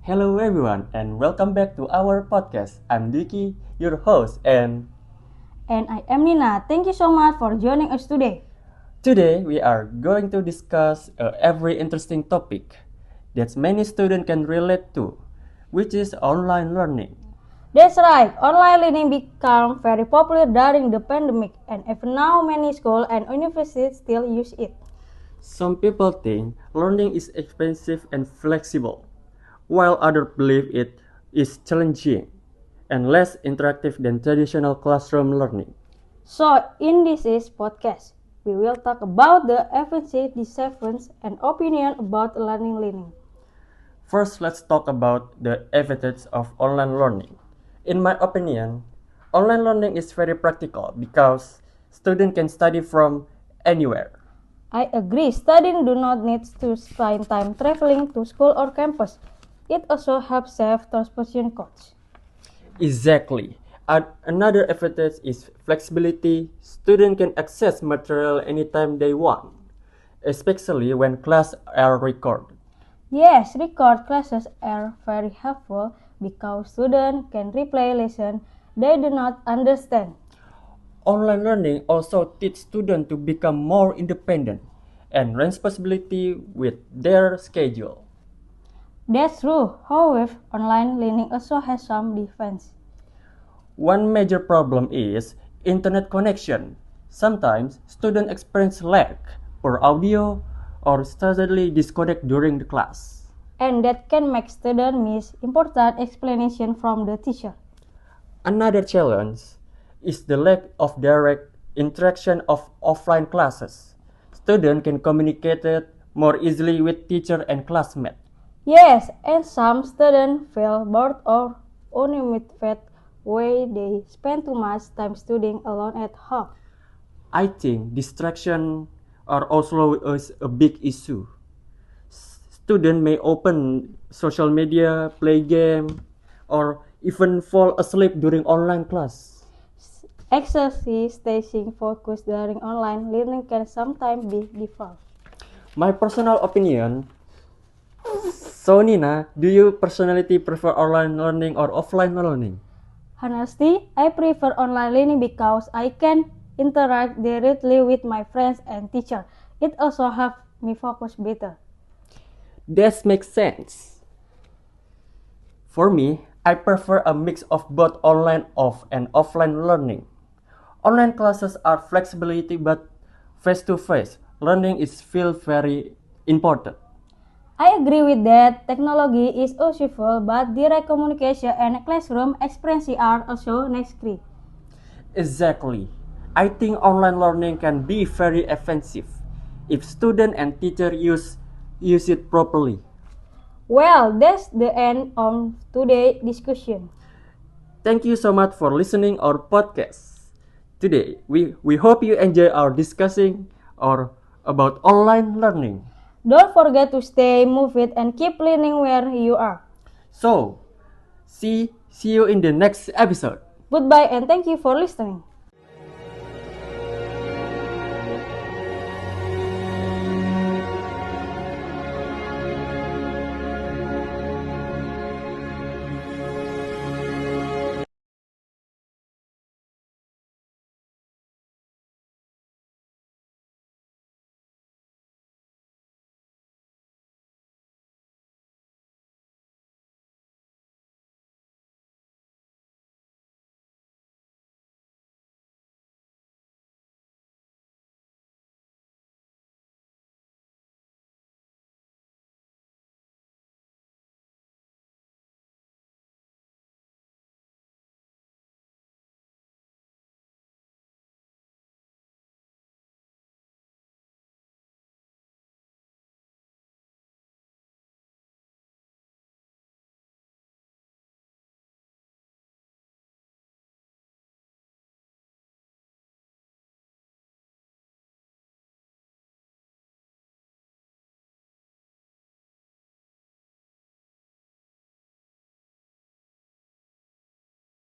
Hello everyone and welcome back to our podcast. I'm Diki, your host, and And I am Nina. Thank you so much for joining us today. today we are going to discuss a very interesting topic that many students can relate to, which is online learning. That's right, online learning became very popular during the pandemic, and even now many schools and universities still use it. Some people think learning is expensive and flexible, while others believe it is challenging and less interactive than traditional classroom learning. So, in this podcast, we will talk about the efficiency, deceptions, and opinion about learning. First, let's talk about the advantages of online learning. In my opinion, online learning is very practical because students can study from anywhere. I agree, studying do not need to spend time traveling to school or campus. It also helps save transportation costs. Exactly. Another advantage is flexibility. Students can access material anytime they want, especially when classes are recorded. Yes, record classes are very helpful because students can replay lessons they do not understand. Online learning also teaches students to become more independent and responsibility with their schedule. That's true. However, online learning also has some defense. One major problem is internet connection. Sometimes students experience lag, poor audio, or suddenly disconnect during the class. And that can make students miss important explanation from the teacher. Another challenge is the lack of direct interaction of offline classes. Students can communicate more easily with teacher and classmates. Yes, and some students feel bored or unmotivated when they spend too much time studying alone at home. I think distraction are also a big issue. Students may open social media, play game, or even fall asleep during online class. Excessive staying focused during online learning can sometimes be difficult. My personal opinion, so Nina, do you personally prefer online learning or offline learning? Honestly, I prefer online learning because I can interact directly with my friends and teacher. It also helps me focus better. That makes sense. For me, I prefer a mix of both online and offline learning. Online classes are flexibility, but face-to-face learning is feel very important. I agree with that. Technology is useful, but direct communication and classroom experience are also necessary. Exactly. I think online learning can be very offensive if student and teacher use it properly. Well, that's the end of today's discussion. Thank you so much for listening our podcast. Today, we hope you enjoy our discussing or about online learning. Don't forget to stay moved and keep learning where you are. So, see you in the next episode. Goodbye and thank you for listening.